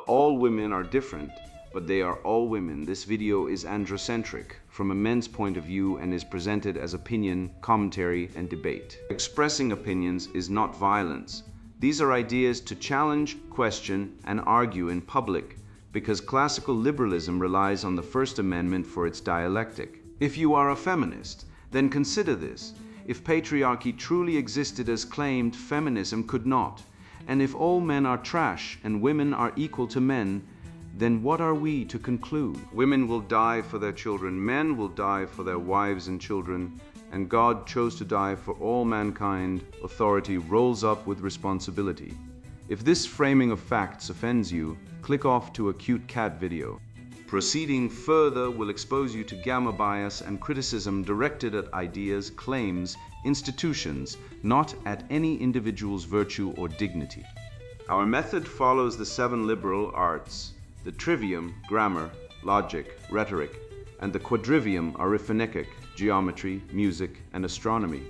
all women are different, but they are all women. This video is androcentric from a men's point of view and is presented as opinion, commentary, and debate. Expressing opinions is not violence. These are ideas to challenge, question, and argue in public, because classical liberalism relies on the First Amendment for its dialectic. If you are a feminist, then consider this. If patriarchy truly existed as claimed, feminism could not. And if all men are trash and women are equal to men, then what are we to conclude? Women will die for their children, men will die for their wives and children, and God chose to die for all mankind. Authority rolls up with responsibility. If this framing of facts offends you, click off to a cute cat video. Proceeding further will expose you to gamma bias and criticism directed at ideas, claims, institutions, not at any individual's virtue or dignity. Our method follows the 7 liberal arts: the trivium, grammar, logic, rhetoric, and the quadrivium, arithmetic, geometry, music, and astronomy,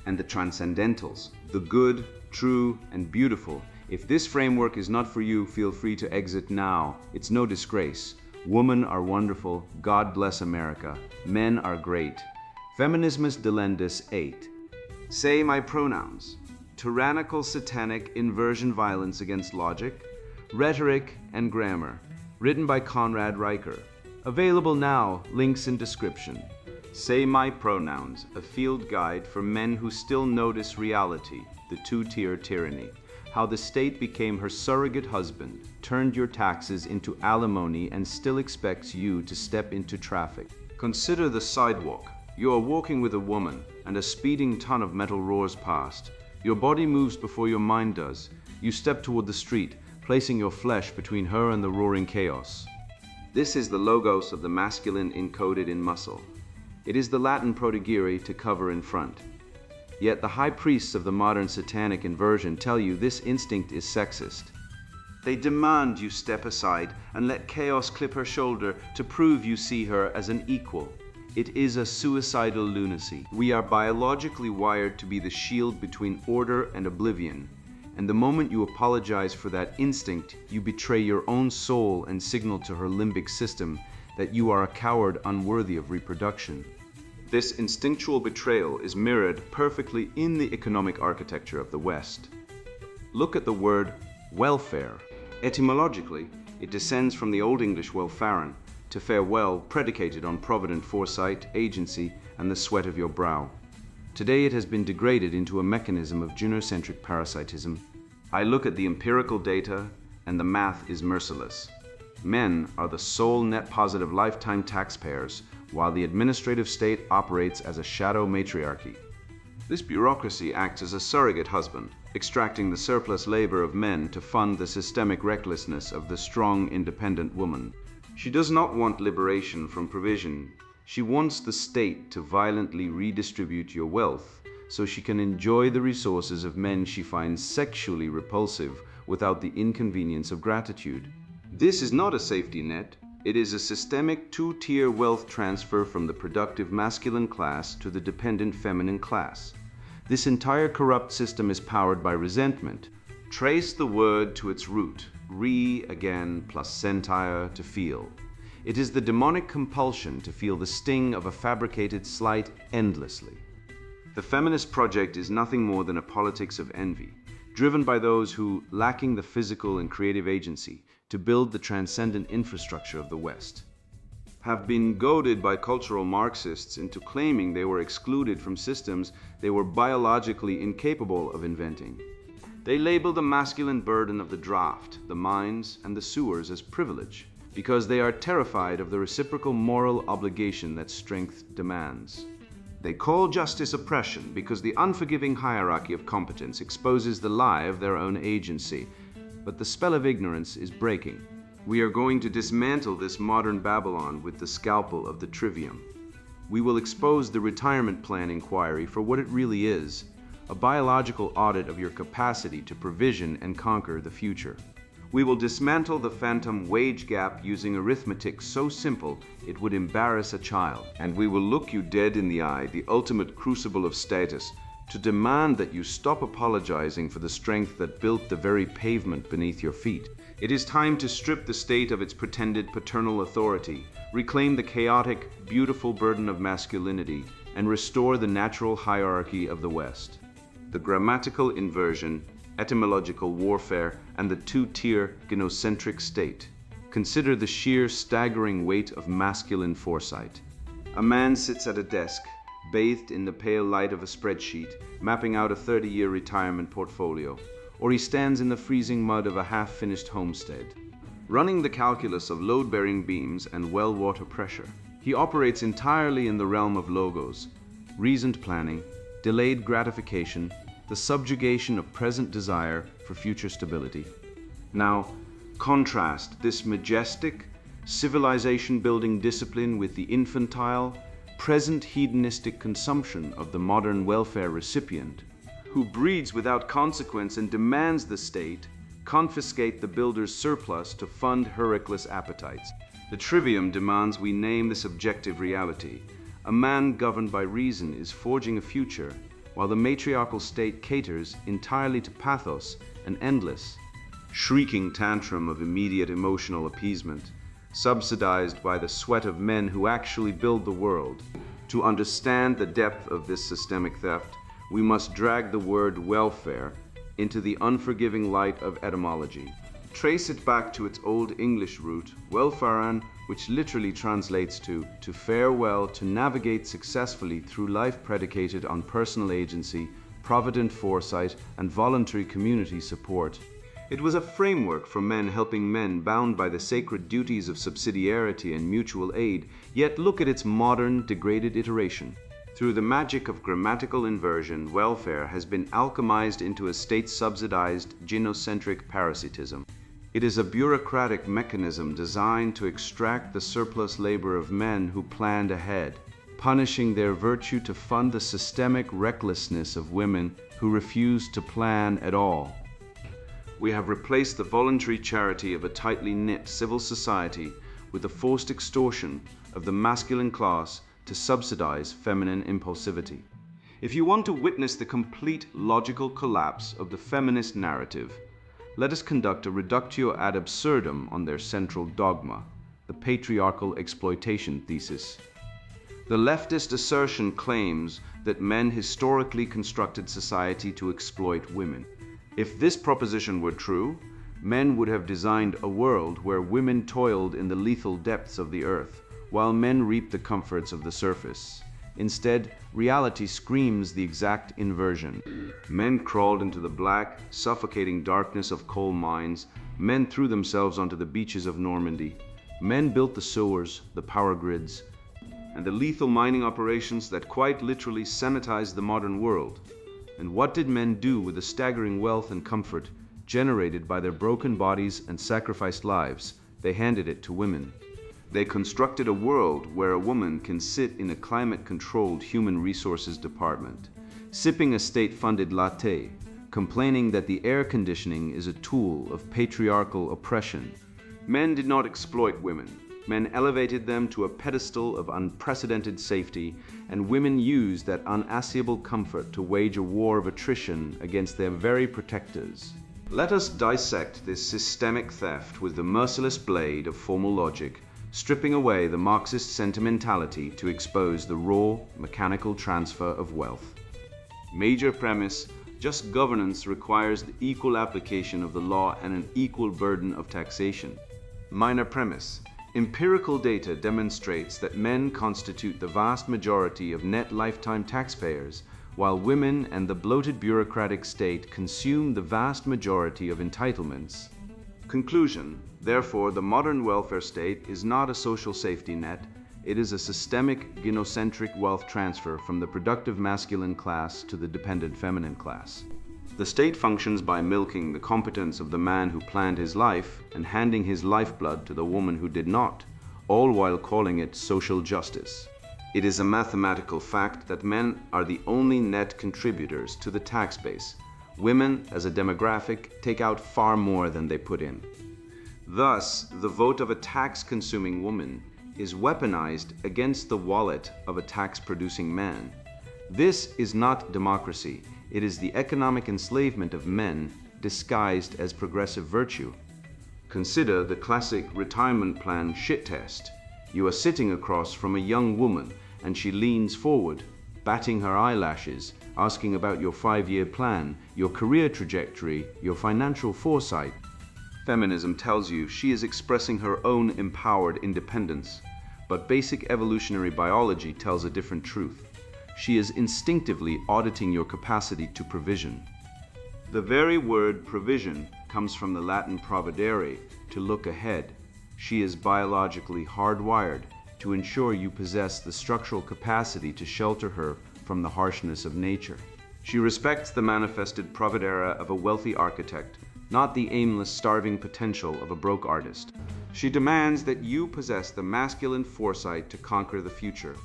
and the transcendentals, the good, true, and beautiful. If this framework is not for you, feel free to exit now. It's no disgrace. Women are wonderful. God bless America. Men are great. Feminismus delendus 8. Say my pronouns. Tyrannical satanic inversion violence against logic, rhetoric, and grammar. Written by Conrad Riker. Available now, links in description. Say My Pronouns, a field guide for men who still notice reality, the two-tier tyranny. How the state became her surrogate husband, turned your taxes into alimony, and still expects you to step into traffic. Consider the sidewalk. You are walking with a woman, and a speeding ton of metal roars past. Your body moves before your mind does. You step toward the street, placing your flesh between her and the roaring chaos. This is the logos of the masculine encoded in muscle. It is the Latin prodigere, to cover in front. Yet the high priests of the modern satanic inversion tell you this instinct is sexist. They demand you step aside and let chaos clip her shoulder to prove you see her as an equal. It is a suicidal lunacy. We are biologically wired to be the shield between order and oblivion. And the moment you apologize for that instinct, you betray your own soul and signal to her limbic system that you are a coward unworthy of reproduction. This instinctual betrayal is mirrored perfectly in the economic architecture of the West. Look at the word welfare. Etymologically, it descends from the Old English welfaren, to fare well, predicated on provident foresight, agency, and the sweat of your brow. Today it has been degraded into a mechanism of genocentric parasitism. I look at the empirical data, and the math is merciless. Men are the sole net positive lifetime taxpayers, while the administrative state operates as a shadow matriarchy. This bureaucracy acts as a surrogate husband, extracting the surplus labor of men to fund the systemic recklessness of the strong, independent woman. She does not want liberation from provision. She wants the state to violently redistribute your wealth so she can enjoy the resources of men she finds sexually repulsive without the inconvenience of gratitude. This is not a safety net. It is a systemic two-tier wealth transfer from the productive masculine class to the dependent feminine class. This entire corrupt system is powered by resentment. Trace the word to its root, re again plus sentire, to feel. It is the demonic compulsion to feel the sting of a fabricated slight endlessly. The feminist project is nothing more than a politics of envy, driven by those who, lacking the physical and creative agency to build the transcendent infrastructure of the West, have been goaded by cultural Marxists into claiming they were excluded from systems they were biologically incapable of inventing. They label the masculine burden of the draft, the mines, and the sewers as privilege, because they are terrified of the reciprocal moral obligation that strength demands. They call justice oppression because the unforgiving hierarchy of competence exposes the lie of their own agency. But the spell of ignorance is breaking. We are going to dismantle this modern Babylon with the scalpel of the Trivium. We will expose the retirement plan inquiry for what it really is, a biological audit of your capacity to provision and conquer the future. We will dismantle the phantom wage gap using arithmetic so simple it would embarrass a child. And we will look you dead in the eye, the ultimate crucible of status, to demand that you stop apologizing for the strength that built the very pavement beneath your feet. It is time to strip the state of its pretended paternal authority, reclaim the chaotic, beautiful burden of masculinity, and restore the natural hierarchy of the West. The grammatical inversion, etymological warfare, and the two-tier gynocentric state. Consider the sheer staggering weight of masculine foresight. A man sits at a desk, bathed in the pale light of a spreadsheet, mapping out a 30-year retirement portfolio, or he stands in the freezing mud of a half-finished homestead, running the calculus of load-bearing beams and well water pressure. He operates entirely in the realm of logos, reasoned planning, delayed gratification, the subjugation of present desire for future stability. Now, contrast this majestic, civilization-building discipline with the infantile, present hedonistic consumption of the modern welfare recipient, who breeds without consequence and demands the state confiscate the builder's surplus to fund her reckless appetites. The Trivium demands we name this objective reality. A man governed by reason is forging a future, while the matriarchal state caters entirely to pathos and endless, shrieking tantrum of immediate emotional appeasement, subsidized by the sweat of men who actually build the world. To understand the depth of this systemic theft, we must drag the word welfare into the unforgiving light of etymology. Trace it back to its Old English root, welfarean, which literally translates to fare well, to navigate successfully through life predicated on personal agency, provident foresight, and voluntary community support. It was a framework for men helping men bound by the sacred duties of subsidiarity and mutual aid, yet look at its modern, degraded iteration. Through the magic of grammatical inversion, welfare has been alchemized into a state-subsidized, gynocentric parasitism. It is a bureaucratic mechanism designed to extract the surplus labor of men who planned ahead, punishing their virtue to fund the systemic recklessness of women who refused to plan at all. We have replaced the voluntary charity of a tightly knit civil society with the forced extortion of the masculine class to subsidize feminine impulsivity. If you want to witness the complete logical collapse of the feminist narrative, let us conduct a reductio ad absurdum on their central dogma, the patriarchal exploitation thesis. The leftist assertion claims that men historically constructed society to exploit women. If this proposition were true, men would have designed a world where women toiled in the lethal depths of the earth, while men reaped the comforts of the surface. Instead, reality screams the exact inversion. Men crawled into the black, suffocating darkness of coal mines. Men threw themselves onto the beaches of Normandy. Men built the sewers, the power grids, and the lethal mining operations that quite literally sanitized the modern world. And what did men do with the staggering wealth and comfort generated by their broken bodies and sacrificed lives? They handed it to women. They constructed a world where a woman can sit in a climate-controlled human resources department, sipping a state-funded latte, complaining that the air conditioning is a tool of patriarchal oppression. Men did not exploit women. Men elevated them to a pedestal of unprecedented safety, and women used that unassailable comfort to wage a war of attrition against their very protectors. Let us dissect this systemic theft with the merciless blade of formal logic, stripping away the Marxist sentimentality to expose the raw, mechanical transfer of wealth. Major premise: just governance requires the equal application of the law and an equal burden of taxation. Minor premise: empirical data demonstrates that men constitute the vast majority of net lifetime taxpayers, while women and the bloated bureaucratic state consume the vast majority of entitlements. Conclusion: therefore, the modern welfare state is not a social safety net. It is a systemic, gynocentric wealth transfer from the productive masculine class to the dependent feminine class. The state functions by milking the competence of the man who planned his life and handing his lifeblood to the woman who did not, all while calling it social justice. It is a mathematical fact that men are the only net contributors to the tax base. Women, as a demographic, take out far more than they put in. Thus, the vote of a tax-consuming woman is weaponized against the wallet of a tax-producing man. This is not democracy. It is the economic enslavement of men disguised as progressive virtue. Consider the classic retirement plan shit test. You are sitting across from a young woman and she leans forward, batting her eyelashes, asking about your 5-year plan, your career trajectory, your financial foresight. Feminism tells you she is expressing her own empowered independence, but basic evolutionary biology tells a different truth. She is instinctively auditing your capacity to provision. The very word provision comes from the Latin providere, to look ahead. She is biologically hardwired to ensure you possess the structural capacity to shelter her from the harshness of nature. She respects the manifested providera of a wealthy architect, not the aimless, starving potential of a broke artist. She demands that you possess the masculine foresight to conquer the future,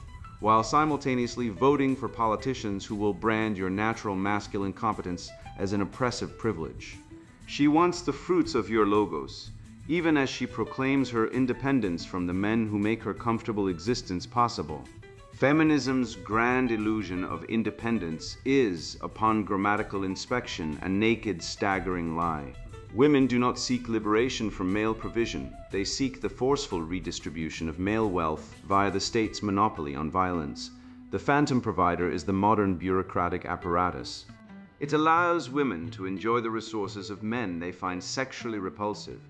while simultaneously voting for politicians who will brand your natural masculine competence as an oppressive privilege. She wants the fruits of your logos, even as she proclaims her independence from the men who make her comfortable existence possible. Feminism's grand illusion of independence is, upon grammatical inspection, a naked, staggering lie. Women do not seek liberation from male provision. They seek the forceful redistribution of male wealth via the state's monopoly on violence. The phantom provider is the modern bureaucratic apparatus. It allows women to enjoy the resources of men they find sexually repulsive,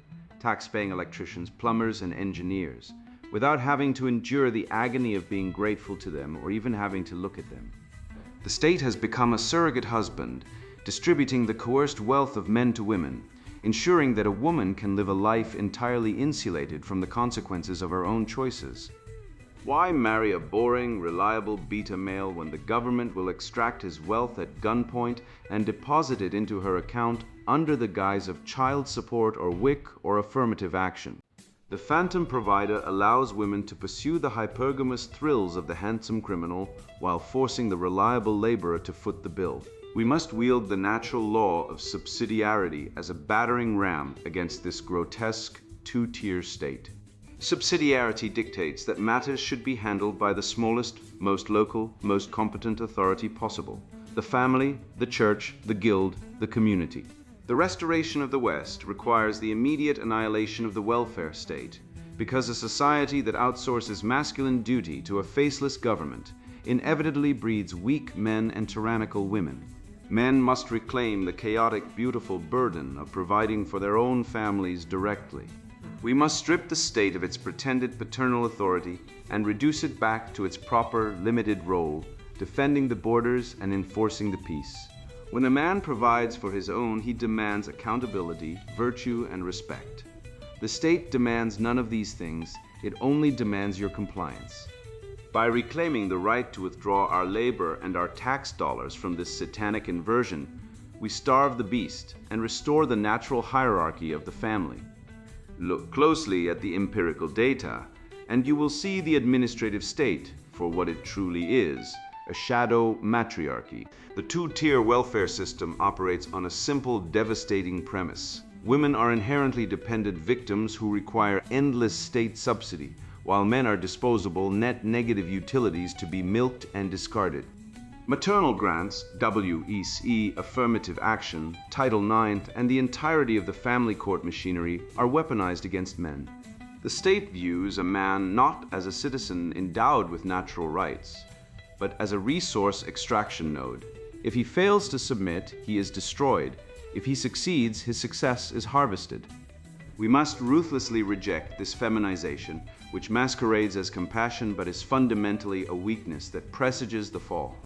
tax-paying electricians, plumbers, and engineers, without having to endure the agony of being grateful to them or even having to look at them. The state has become a surrogate husband, distributing the coerced wealth of men to women, ensuring that a woman can live a life entirely insulated from the consequences of her own choices. Why marry a boring, reliable beta male when the government will extract his wealth at gunpoint and deposit it into her account under the guise of child support or WIC or affirmative action? The phantom provider allows women to pursue the hypergamous thrills of the handsome criminal while forcing the reliable laborer to foot the bill. We must wield the natural law of subsidiarity as a battering ram against this grotesque two-tier state. Subsidiarity dictates that matters should be handled by the smallest, most local, most competent authority possible: the family, the church, the guild, the community. The restoration of the West requires the immediate annihilation of the welfare state, because a society that outsources masculine duty to a faceless government inevitably breeds weak men and tyrannical women. Men must reclaim the chaotic, beautiful burden of providing for their own families directly. We must strip the state of its pretended paternal authority and reduce it back to its proper, limited role, defending the borders and enforcing the peace. When a man provides for his own, he demands accountability, virtue, and respect. The state demands none of these things. It only demands your compliance. By reclaiming the right to withdraw our labor and our tax dollars from this satanic inversion, we starve the beast and restore the natural hierarchy of the family. Look closely at the empirical data, and you will see the administrative state for what it truly is: a shadow matriarchy. The two-tier welfare system operates on a simple, devastating premise. Women are inherently dependent victims who require endless state subsidy, while men are disposable, net negative utilities to be milked and discarded. Maternal grants, WEC, affirmative action, Title IX, and the entirety of the family court machinery are weaponized against men. The state views a man not as a citizen endowed with natural rights, but as a resource extraction node. If he fails to submit, he is destroyed. If he succeeds, his success is harvested. We must ruthlessly reject this feminization, which masquerades as compassion but is fundamentally a weakness that presages the fall.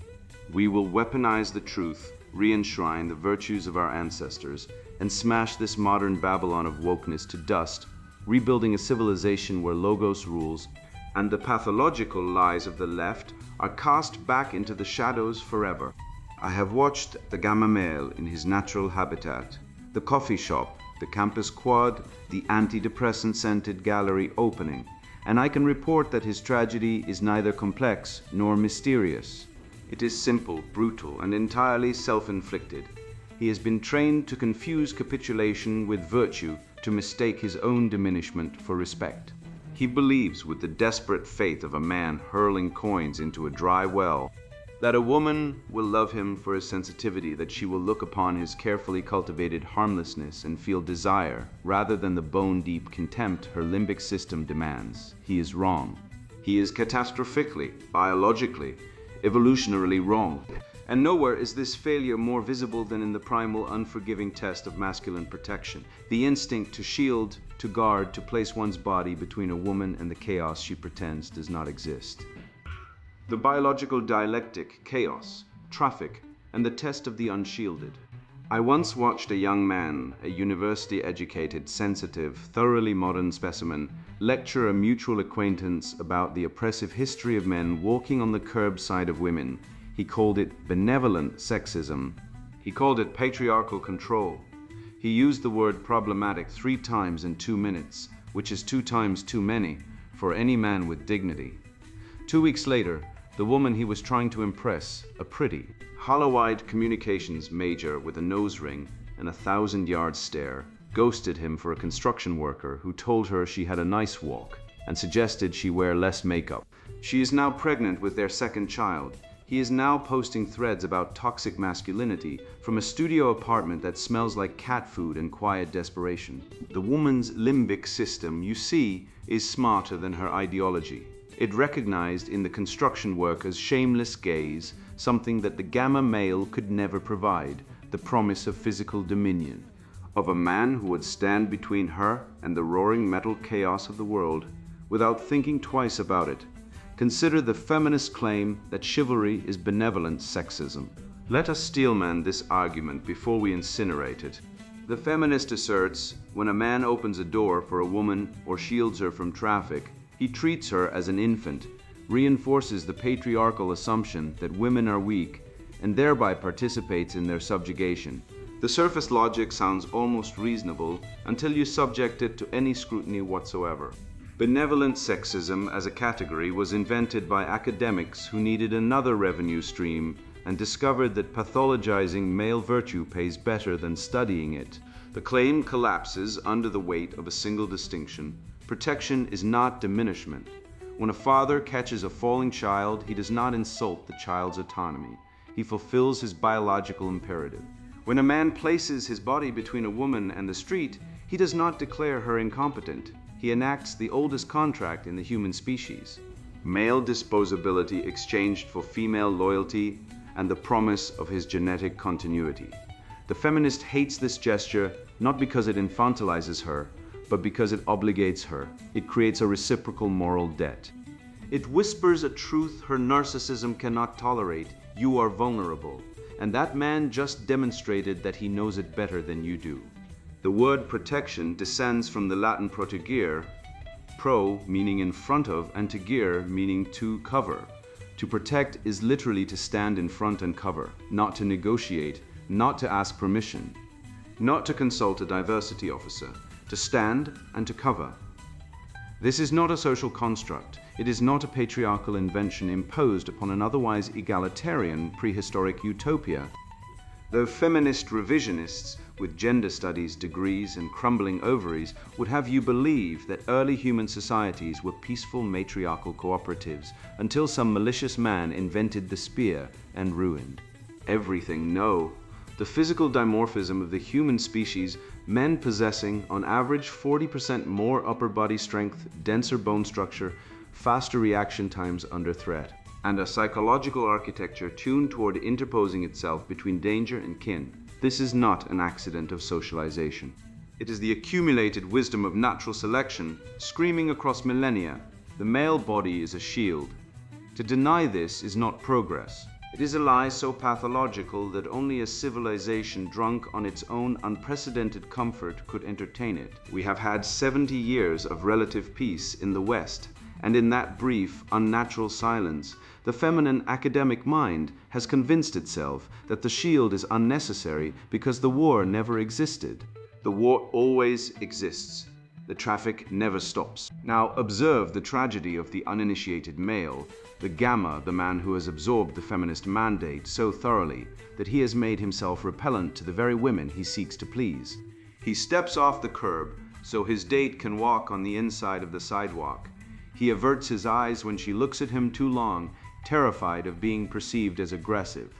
We will weaponize the truth, re-enshrine the virtues of our ancestors, and smash this modern Babylon of wokeness to dust, rebuilding a civilization where logos rules, and the pathological lies of the left are cast back into the shadows forever. I have watched the gamma male in his natural habitat, the coffee shop, the campus quad, the antidepressant-scented gallery opening, and I can report that his tragedy is neither complex nor mysterious. It is simple, brutal, and entirely self-inflicted. He has been trained to confuse capitulation with virtue, to mistake his own diminishment for respect. He believes with the desperate faith of a man hurling coins into a dry well. That a woman will love him for his sensitivity, that she will look upon his carefully cultivated harmlessness and feel desire rather than the bone-deep contempt her limbic system demands. He is wrong. He is catastrophically, biologically, evolutionarily wrong. And nowhere is this failure more visible than in the primal, unforgiving test of masculine protection. The instinct to shield, to guard, to place one's body between a woman and the chaos she pretends does not exist. The biological dialectic, chaos, traffic, and the test of the unshielded. I once watched a young man, a university-educated, sensitive, thoroughly modern specimen, lecture a mutual acquaintance about the oppressive history of men walking on the curbside of women. He called it benevolent sexism. He called it patriarchal control. He used the word problematic 3 times in 2 minutes, which is 2 times too many for any man with dignity. 2 weeks later, the woman he was trying to impress, a pretty, hollow-eyed communications major with a nose ring and a 1,000-yard stare, ghosted him for a construction worker who told her she had a nice walk and suggested she wear less makeup. She is now pregnant with their 2nd child. He is now posting threads about toxic masculinity from a studio apartment that smells like cat food and quiet desperation. The woman's limbic system, you see, is smarter than her ideology. It recognized in the construction worker's shameless gaze something that the gamma male could never provide, the promise of physical dominion, of a man who would stand between her and the roaring metal chaos of the world without thinking twice about it. Consider the feminist claim that chivalry is benevolent sexism. Let us steelman this argument before we incinerate it. The feminist asserts when a man opens a door for a woman or shields her from traffic, he treats her as an infant, reinforces the patriarchal assumption that women are weak, and thereby participates in their subjugation. The surface logic sounds almost reasonable until you subject it to any scrutiny whatsoever. Benevolent sexism as a category was invented by academics who needed another revenue stream and discovered that pathologizing male virtue pays better than studying it. The claim collapses under the weight of a single distinction. Protection is not diminishment. When a father catches a falling child, he does not insult the child's autonomy. He fulfills his biological imperative. When a man places his body between a woman and the street, he does not declare her incompetent. He enacts the oldest contract in the human species. Male disposability exchanged for female loyalty and the promise of his genetic continuity. The feminist hates this gesture not because it infantilizes her, but because it obligates her. It creates a reciprocal moral debt. It whispers a truth her narcissism cannot tolerate. You are vulnerable. And that man just demonstrated that he knows it better than you do. The word protection descends from the Latin protegere, pro meaning in front of and tegere meaning to cover. To protect is literally to stand in front and cover, not to negotiate, not to ask permission, not to consult a diversity officer, to stand and to cover. This is not a social construct. It is not a patriarchal invention imposed upon an otherwise egalitarian prehistoric utopia. The feminist revisionists with gender studies degrees and crumbling ovaries would have you believe that early human societies were peaceful matriarchal cooperatives until some malicious man invented the spear and ruined everything. No. The physical dimorphism of the human species, men possessing on average 40% more upper body strength, denser bone structure, faster reaction times under threat, and a psychological architecture tuned toward interposing itself between danger and kin. This is not an accident of socialization. It is the accumulated wisdom of natural selection screaming across millennia. The male body is a shield. To deny this is not progress. It is a lie so pathological that only a civilization drunk on its own unprecedented comfort could entertain it. We have had 70 years of relative peace in the West, and in that brief, unnatural silence, the feminine academic mind has convinced itself that the shield is unnecessary because the war never existed. The war always exists. The traffic never stops. Now observe the tragedy of the uninitiated male, the gamma, the man who has absorbed the feminist mandate so thoroughly that he has made himself repellent to the very women he seeks to please. He steps off the curb so his date can walk on the inside of the sidewalk. He averts his eyes when she looks at him too long. terrified of being perceived as aggressive.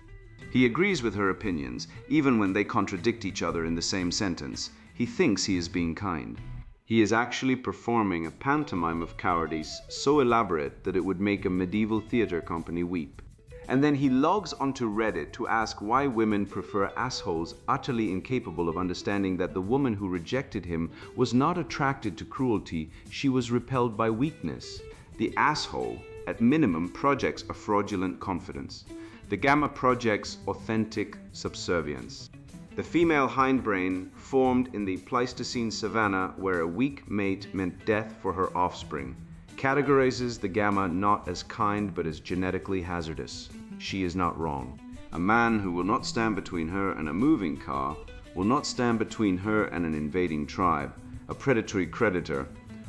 He agrees with her opinions, even when they contradict each other in the same sentence. He thinks he is being kind. He is actually performing a pantomime of cowardice so elaborate that it would make a medieval theater company weep. And then he logs onto Reddit to ask why women prefer assholes, utterly incapable of understanding that the woman who rejected him was not attracted to cruelty, she was repelled by weakness. The asshole, at minimum, projects a fraudulent confidence. The gamma projects authentic subservience. The female hindbrain formed in the Pleistocene savanna where a weak mate meant death for her offspring, categorizes the gamma not as kind but as genetically hazardous. She is not wrong. A man who will not stand between her and a moving car will not stand between her and an invading tribe, a predatory creditor,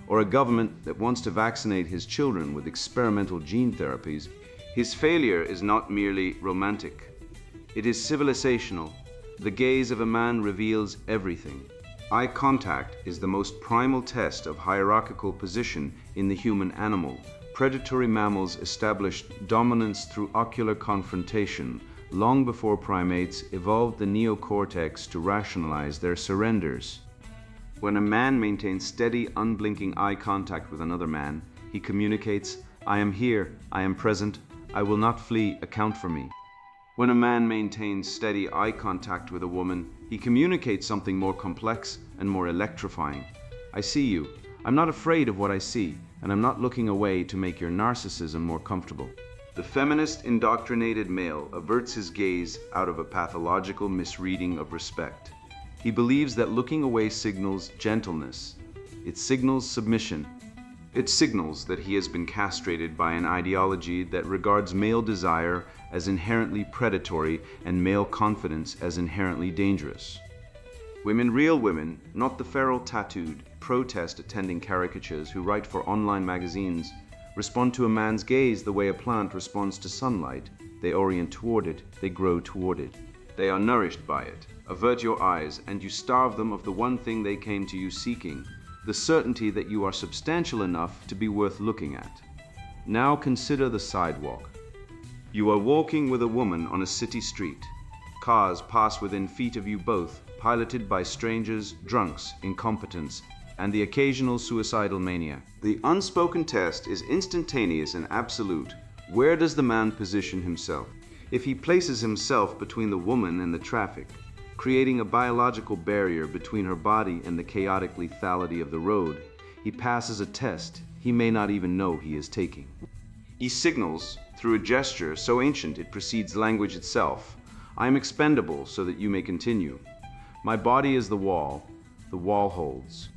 or a government that wants to vaccinate his children with experimental gene therapies. His failure is not merely romantic. It is civilizational. The gaze of a man reveals everything. Eye contact is the most primal test of hierarchical position in the human animal. Predatory mammals established dominance through ocular confrontation long before primates evolved the neocortex to rationalize their surrenders. When a man maintains steady, unblinking eye contact with another man, he communicates, "I am here, I am present, I will not flee, account for me." When a man maintains steady eye contact with a woman, he communicates something more complex and more electrifying. "I see you. I'm not afraid of what I see, and I'm not looking away to make your narcissism more comfortable." The feminist indoctrinated male averts his gaze out of a pathological misreading of respect. He believes that looking away signals gentleness. It signals submission. It signals that he has been castrated by an ideology that regards male desire as inherently predatory and male confidence as inherently dangerous. Women, real women, not the feral tattooed, protest attending caricatures who write for online magazines, respond to a man's gaze the way a plant responds to sunlight. They orient toward it, they grow toward it. They are nourished by it. Avert your eyes, and you starve them of the one thing they came to you seeking, the certainty that you are substantial enough to be worth looking at. Now consider the sidewalk. You are walking with a woman on a city street. Cars pass within feet of you both, piloted by strangers, drunks, incompetents, and the occasional suicidal maniac. The unspoken test is instantaneous and absolute. Where does the man position himself? If he places himself between the woman and the traffic, creating a biological barrier between her body and the chaotic lethality of the road, he passes a test he may not even know he is taking. He signals, through a gesture so ancient it precedes language itself, "I am expendable so that you may continue. My body is the wall holds."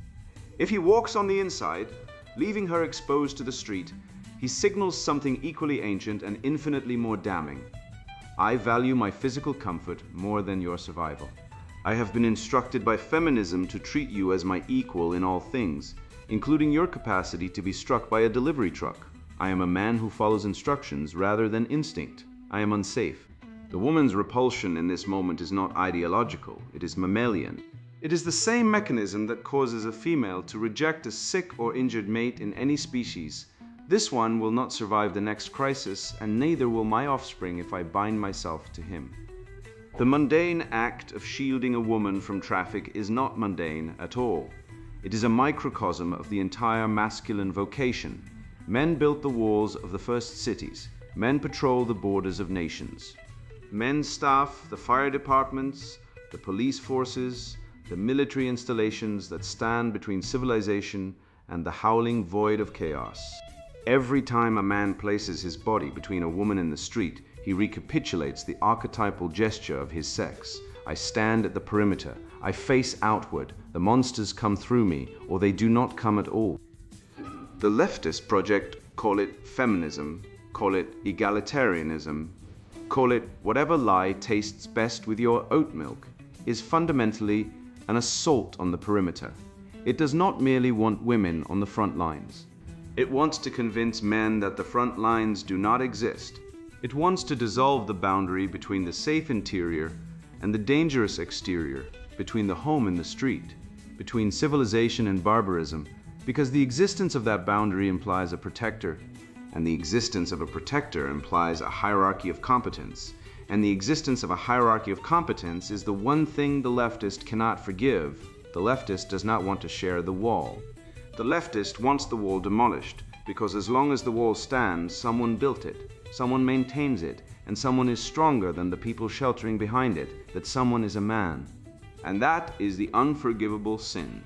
If he walks on the inside, leaving her exposed to the street, he signals something equally ancient and infinitely more damning. "I value my physical comfort more than your survival. I have been instructed by feminism to treat you as my equal in all things, including your capacity to be struck by a delivery truck. I am a man who follows instructions rather than instinct. I am unsafe." The woman's repulsion in this moment is not ideological, it is mammalian. It is the same mechanism that causes a female to reject a sick or injured mate in any species. This one will not survive the next crisis, and neither will my offspring if I bind myself to him. The mundane act of shielding a woman from traffic is not mundane at all. It is a microcosm of the entire masculine vocation. Men built the walls of the first cities. Men patrol the borders of nations. Men staff the fire departments, the police forces, the military installations that stand between civilization and the howling void of chaos. Every time a man places his body between a woman in the street, he recapitulates the archetypal gesture of his sex. I stand at the perimeter. I face outward. The monsters come through me, or they do not come at all. The leftist project call it feminism, call it egalitarianism, call it whatever lie tastes best with your oat milk, is fundamentally an assault on the perimeter. It does not merely want women on the front lines. It wants to convince men that the front lines do not exist. It wants to dissolve the boundary between the safe interior and the dangerous exterior, between the home and the street, between civilization and barbarism, because the existence of that boundary implies a protector, and the existence of a protector implies a hierarchy of competence. And the existence of a hierarchy of competence is the one thing the leftist cannot forgive. The leftist does not want to share the wall. The leftist wants the wall demolished, because as long as the wall stands, someone built it, someone maintains it, and someone is stronger than the people sheltering behind it, that someone is a man. And that is the unforgivable sin.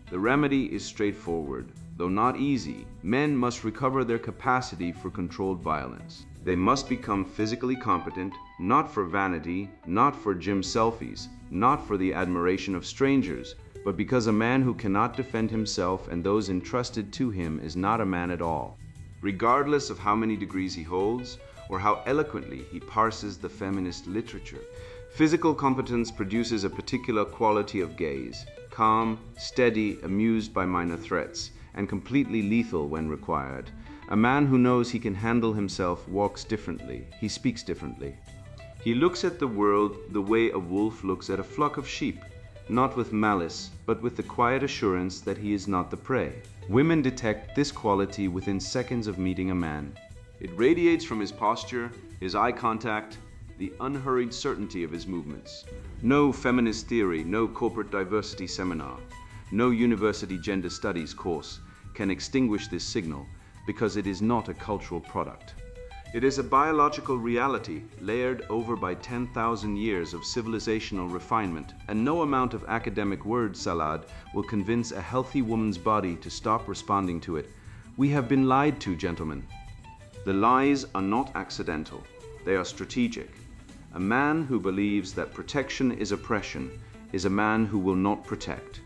The remedy is straightforward. Though not easy, men must recover their capacity for controlled violence. They must become physically competent, not for vanity, not for gym selfies, not for the admiration of strangers, but because a man who cannot defend himself and those entrusted to him is not a man at all, regardless of how many degrees he holds or how eloquently he parses the feminist literature. Physical competence produces a particular quality of gaze, calm, steady, amused by minor threats, and completely lethal when required. A man who knows he can handle himself walks differently, he speaks differently. He looks at the world the way a wolf looks at a flock of sheep, not with malice, but with the quiet assurance that he is not the prey. Women detect this quality within seconds of meeting a man. It radiates from his posture, his eye contact, the unhurried certainty of his movements. No feminist theory, no corporate diversity seminar, no university gender studies course can extinguish this signal, because it is not a cultural product. It is a biological reality layered over by 10,000 years of civilizational refinement, and no amount of academic word salad will convince a healthy woman's body to stop responding to it. We have been lied to, gentlemen. The lies are not accidental, they are strategic. A man who believes that protection is oppression is a man who will not protect.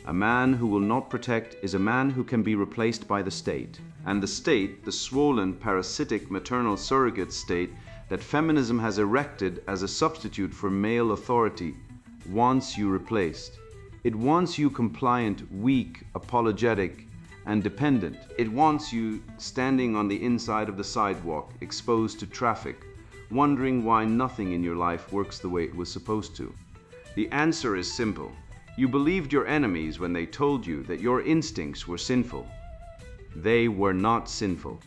A man who will not protect is a man who can be replaced by the state. And the state, the swollen, parasitic, maternal surrogate state that feminism has erected as a substitute for male authority, wants you replaced. It wants you compliant, weak, apologetic, and dependent. It wants you standing on the inside of the sidewalk, exposed to traffic, wondering why nothing in your life works the way it was supposed to. The answer is simple. You believed your enemies when they told you that your instincts were sinful. They were not sinful.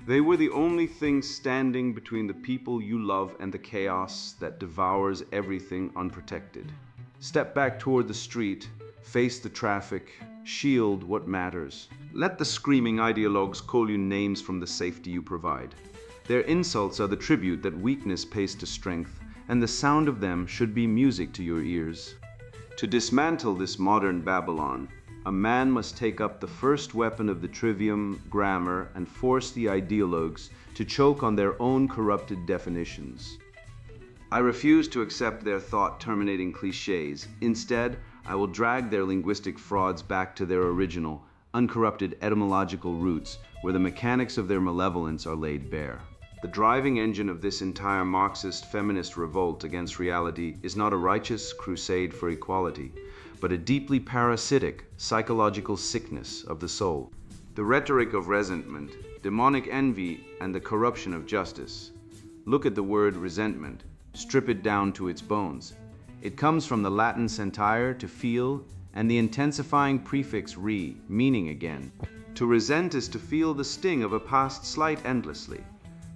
They were the only thing standing between the people you love and the chaos that devours everything unprotected. Step back toward the street, face the traffic, shield what matters. Let the screaming ideologues call you names from the safety you provide. Their insults are the tribute that weakness pays to strength, and the sound of them should be music to your ears. To dismantle this modern Babylon, a man must take up the first weapon of the Trivium grammar and force the ideologues to choke on their own corrupted definitions. I refuse to accept their thought-terminating cliches. Instead, I will drag their linguistic frauds back to their original, uncorrupted etymological roots, where the mechanics of their malevolence are laid bare. The driving engine of this entire Marxist feminist revolt against reality is not a righteous crusade for equality, but a deeply parasitic psychological sickness of the soul. The rhetoric of resentment, demonic envy, and the corruption of justice. Look at the word resentment. Strip it down to its bones. It comes from the Latin sentire, to feel, and the intensifying prefix re, meaning again. To resent is to feel the sting of a past slight endlessly.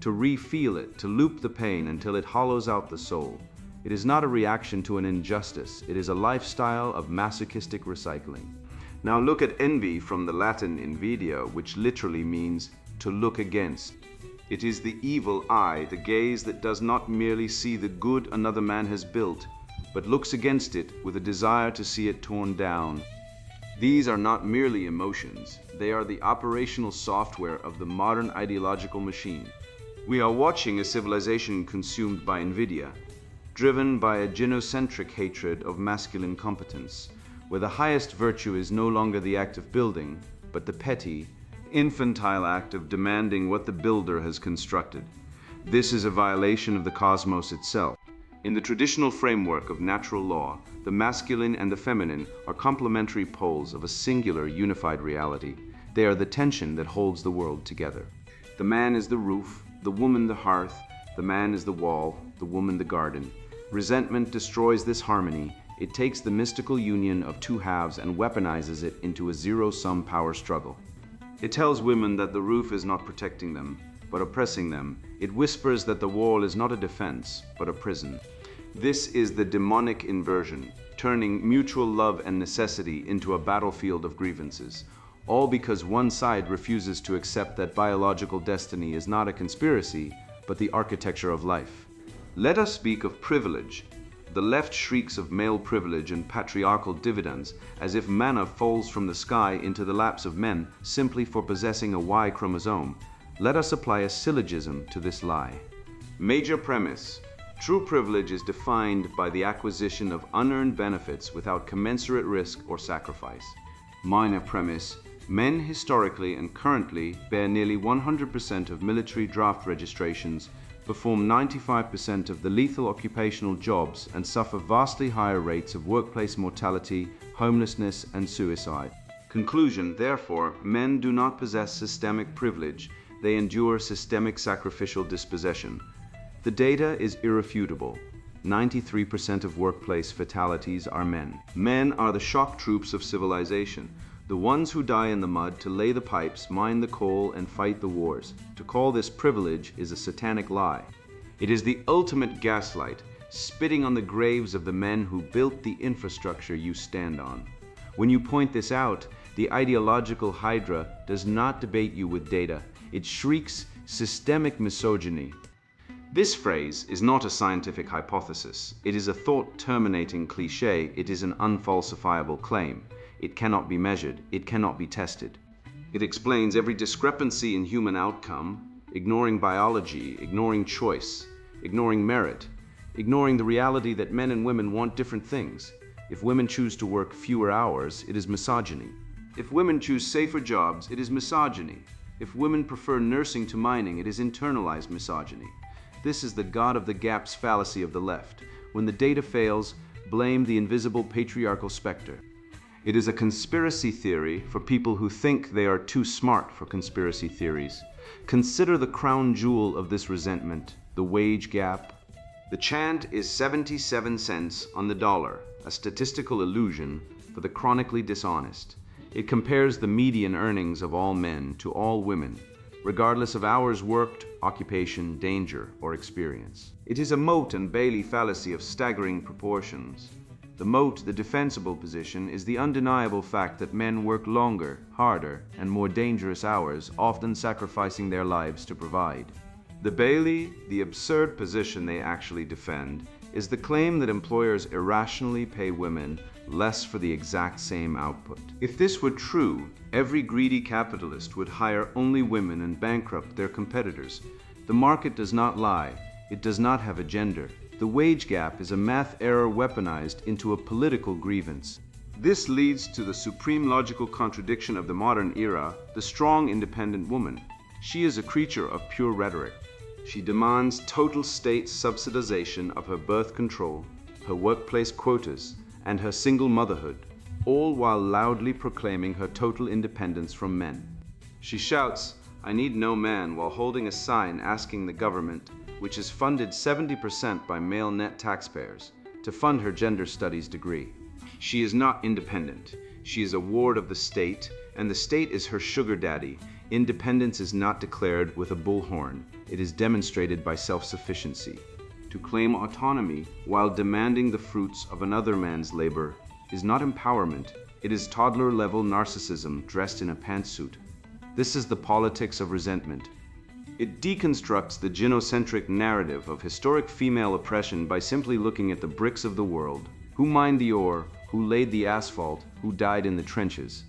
To re-feel it, to loop the pain until it hollows out the soul. It is not a reaction to an injustice, it is a lifestyle of masochistic recycling. Now look at envy from the Latin invidia, which literally means to look against. It is the evil eye, the gaze that does not merely see the good another man has built, but looks against it with a desire to see it torn down. These are not merely emotions, they are the operational software of the modern ideological machine. We are watching a civilization consumed by invidia, driven by a genocentric hatred of masculine competence, where the highest virtue is no longer the act of building, but the petty, infantile act of demanding what the builder has constructed. This is a violation of the cosmos itself. In the traditional framework of natural law, the masculine and the feminine are complementary poles of a singular unified reality. They are the tension that holds the world together. The man is the roof, the woman the hearth, the man is the wall, the woman the garden. Resentment destroys this harmony. It takes the mystical union of two halves and weaponizes it into a zero-sum power struggle. It tells women that the roof is not protecting them, but oppressing them. It whispers that the wall is not a defense, but a prison. This is the demonic inversion, turning mutual love and necessity into a battlefield of grievances, all because one side refuses to accept that biological destiny is not a conspiracy, but the architecture of life. Let us speak of privilege. The left shrieks of male privilege and patriarchal dividends as if manna falls from the sky into the laps of men simply for possessing a Y chromosome. Let us apply a syllogism to this lie. Major premise. True privilege is defined by the acquisition of unearned benefits without commensurate risk or sacrifice. Minor premise. Men historically and currently bear nearly 100% of military draft registrations, perform 95% of the lethal occupational jobs, and suffer vastly higher rates of workplace mortality, homelessness, and suicide. Conclusion, therefore, men do not possess systemic privilege, they endure systemic sacrificial dispossession. The data is irrefutable. 93% of workplace fatalities are men. Men are the shock troops of civilization, the ones who die in the mud to lay the pipes, mine the coal, and fight the wars. To call this privilege is a satanic lie. It is the ultimate gaslight, spitting on the graves of the men who built the infrastructure you stand on. When you point this out, the ideological hydra does not debate you with data. It shrieks systemic misogyny. This phrase is not a scientific hypothesis. It is a thought-terminating cliché. It is an unfalsifiable claim. It cannot be measured. It cannot be tested. It explains every discrepancy in human outcome, ignoring biology, ignoring choice, ignoring merit, ignoring the reality that men and women want different things. If women choose to work fewer hours, it is misogyny. If women choose safer jobs, it is misogyny. If women prefer nursing to mining, it is internalized misogyny. This is the God of the gaps fallacy of the left. When the data fails, blame the invisible patriarchal specter. It is a conspiracy theory for people who think they are too smart for conspiracy theories. Consider the crown jewel of this resentment, the wage gap. The chant is 77 cents on the dollar, a statistical illusion for the chronically dishonest. It compares the median earnings of all men to all women, regardless of hours worked, occupation, danger, or experience. It is a moat and Bailey fallacy of staggering proportions. The moat, the defensible position, is the undeniable fact that men work longer, harder, and more dangerous hours, often sacrificing their lives to provide. The Bailey, the absurd position they actually defend, is the claim that employers irrationally pay women less for the exact same output. If this were true, every greedy capitalist would hire only women and bankrupt their competitors. The market does not lie. It does not have a gender. The wage gap is a math error weaponized into a political grievance. This leads to the supreme logical contradiction of the modern era, the strong, independent woman. She is a creature of pure rhetoric. She demands total state subsidization of her birth control, her workplace quotas, and her single motherhood, all while loudly proclaiming her total independence from men. She shouts, "I need no man," while holding a sign asking the government, which is funded 70% by male net taxpayers, to fund her gender studies degree. She is not independent. She is a ward of the state, and the state is her sugar daddy. Independence is not declared with a bullhorn. It is demonstrated by self-sufficiency. To claim autonomy while demanding the fruits of another man's labor is not empowerment. It is toddler-level narcissism dressed in a pantsuit. This is the politics of resentment. It deconstructs the gynocentric narrative of historic female oppression by simply looking at the bricks of the world. Who mined the ore? Who laid the asphalt? Who died in the trenches?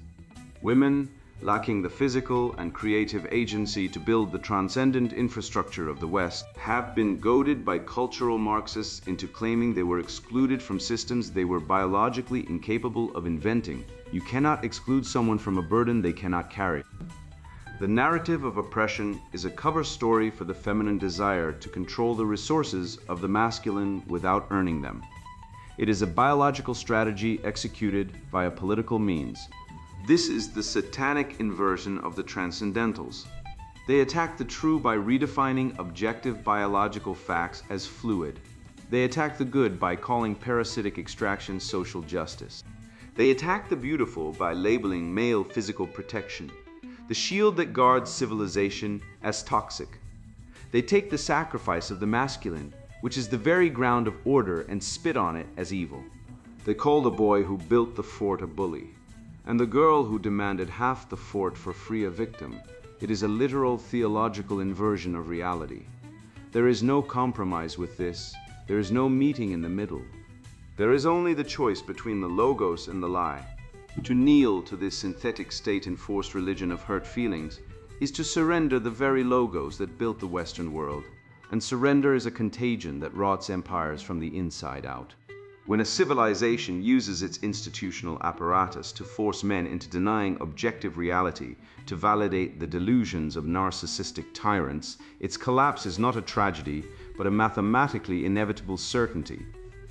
Women, lacking the physical and creative agency to build the transcendent infrastructure of the West, have been goaded by cultural Marxists into claiming they were excluded from systems they were biologically incapable of inventing. You cannot exclude someone from a burden they cannot carry. The narrative of oppression is a cover story for the feminine desire to control the resources of the masculine without earning them. It is a biological strategy executed via political means. This is the satanic inversion of the transcendentals. They attack the true by redefining objective biological facts as fluid. They attack the good by calling parasitic extraction social justice. They attack the beautiful by labeling male physical protection. the shield that guards civilization, as toxic. They take the sacrifice of the masculine, which is the very ground of order, and spit on it as evil. They call the boy who built the fort a bully, and the girl who demanded half the fort for free a victim. It is a literal theological inversion of reality. There is no compromise with this. There is no meeting in the middle. There is only the choice between the logos and the lie. To kneel to this synthetic state-enforced religion of hurt feelings is to surrender the very logos that built the Western world, and surrender is a contagion that rots empires from the inside out. When a civilization uses its institutional apparatus to force men into denying objective reality to validate the delusions of narcissistic tyrants, its collapse is not a tragedy, but a mathematically inevitable certainty.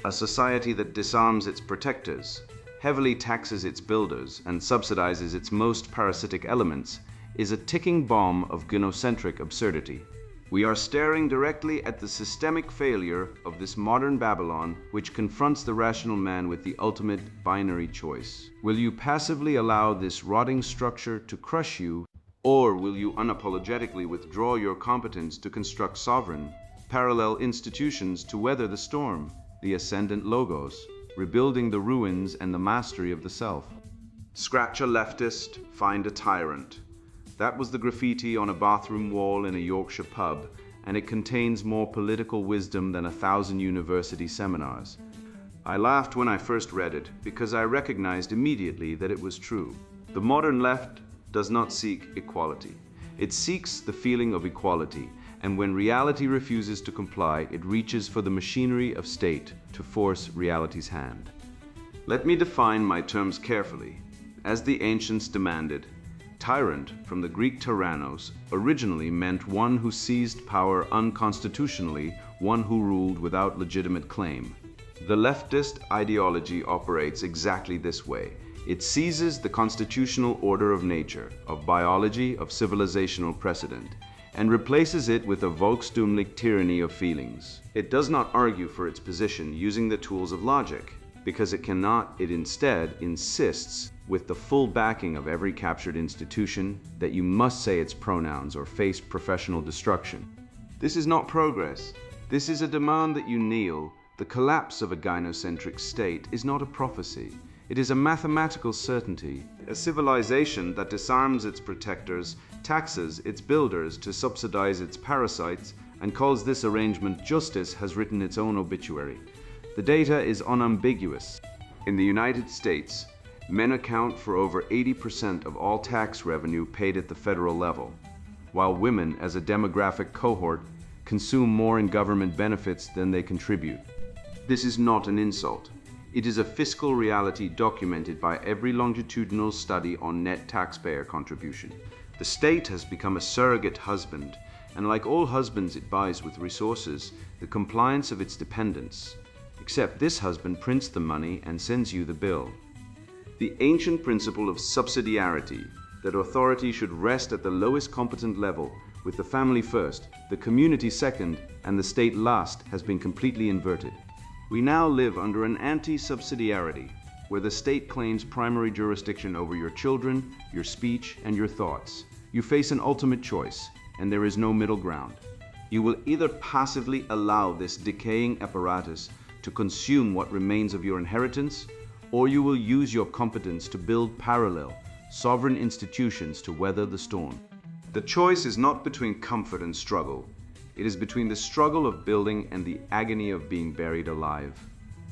A society that disarms its protectors, heavily taxes its builders, and subsidizes its most parasitic elements is a ticking bomb of gynocentric absurdity. We are staring directly at the systemic failure of this modern Babylon, which confronts the rational man with the ultimate binary choice. Will you passively allow this rotting structure to crush you, or will you unapologetically withdraw your competence to construct sovereign, parallel institutions to weather the storm, the ascendant logos, rebuilding the ruins and the mastery of the self? Scratch a leftist, find a tyrant. That was the graffiti on a bathroom wall in a Yorkshire pub, and it contains more political wisdom than 1,000 university seminars. I laughed when I first read it because I recognized immediately that it was true. The modern left does not seek equality. It seeks the feeling of equality, and when reality refuses to comply, it reaches for the machinery of state to force reality's hand. Let me define my terms carefully. As the ancients demanded, tyrant, from the Greek tyrannos, originally meant one who seized power unconstitutionally, one who ruled without legitimate claim. The leftist ideology operates exactly this way. It seizes the constitutional order of nature, of biology, of civilizational precedent, and replaces it with a volkstümlich tyranny of feelings. It does not argue for its position using the tools of logic, because it cannot. It instead insists, with the full backing of every captured institution, that you must say its pronouns or face professional destruction. This is not progress. This is a demand that you kneel. The collapse of a gynocentric state is not a prophecy. It is a mathematical certainty. A civilization that disarms its protectors, taxes its builders to subsidize its parasites, and calls this arrangement justice has written its own obituary. The data is unambiguous. In the United States, men account for over 80% of all tax revenue paid at the federal level, while women, as a demographic cohort, consume more in government benefits than they contribute. This is not an insult. It is a fiscal reality documented by every longitudinal study on net taxpayer contribution. The state has become a surrogate husband, and like all husbands it buys with resources the compliance of its dependents. Except this husband prints the money and sends you the bill. The ancient principle of subsidiarity, that authority should rest at the lowest competent level, with the family first, the community second, and the state last, has been completely inverted. We now live under an anti-subsidiarity, where the state claims primary jurisdiction over your children, your speech, and your thoughts. You face an ultimate choice, and there is no middle ground. You will either passively allow this decaying apparatus to consume what remains of your inheritance, or you will use your competence to build parallel, sovereign institutions to weather the storm. The choice is not between comfort and struggle. It is between the struggle of building and the agony of being buried alive.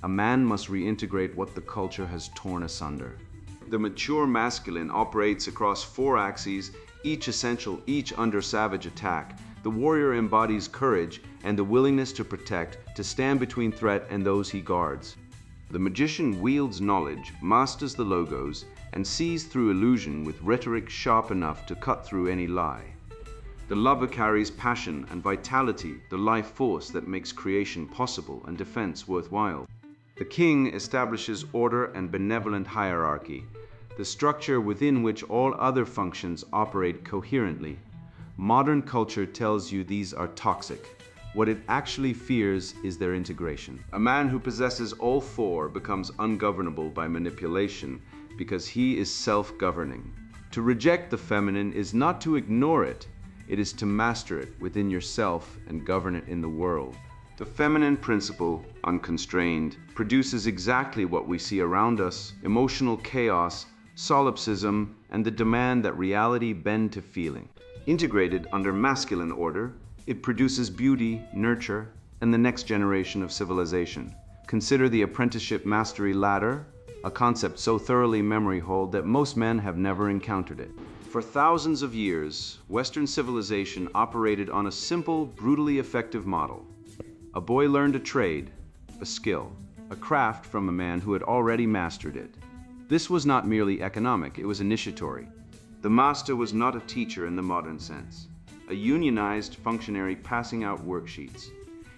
A man must reintegrate what the culture has torn asunder. The mature masculine operates across 4 axes, each essential, each under savage attack. The warrior embodies courage and the willingness to protect, to stand between threat and those he guards. The magician wields knowledge, masters the logos, and sees through illusion with rhetoric sharp enough to cut through any lie. The lover carries passion and vitality, the life force that makes creation possible and defense worthwhile. The king establishes order and benevolent hierarchy, the structure within which all other functions operate coherently. Modern culture tells you these are toxic. What it actually fears is their integration. A man who possesses all 4 becomes ungovernable by manipulation because he is self-governing. To reject the feminine is not to ignore it, it is to master it within yourself and govern it in the world. The feminine principle, unconstrained, produces exactly what we see around us: emotional chaos, solipsism, and the demand that reality bend to feeling. Integrated under masculine order, it produces beauty, nurture, and the next generation of civilization. Consider the apprenticeship mastery ladder, a concept so thoroughly memory-holed that most men have never encountered it. For thousands of years, Western civilization operated on a simple, brutally effective model. A boy learned a trade, a skill, a craft from a man who had already mastered it. This was not merely economic, it was initiatory. The master was not a teacher in the modern sense, a unionized functionary passing out worksheets.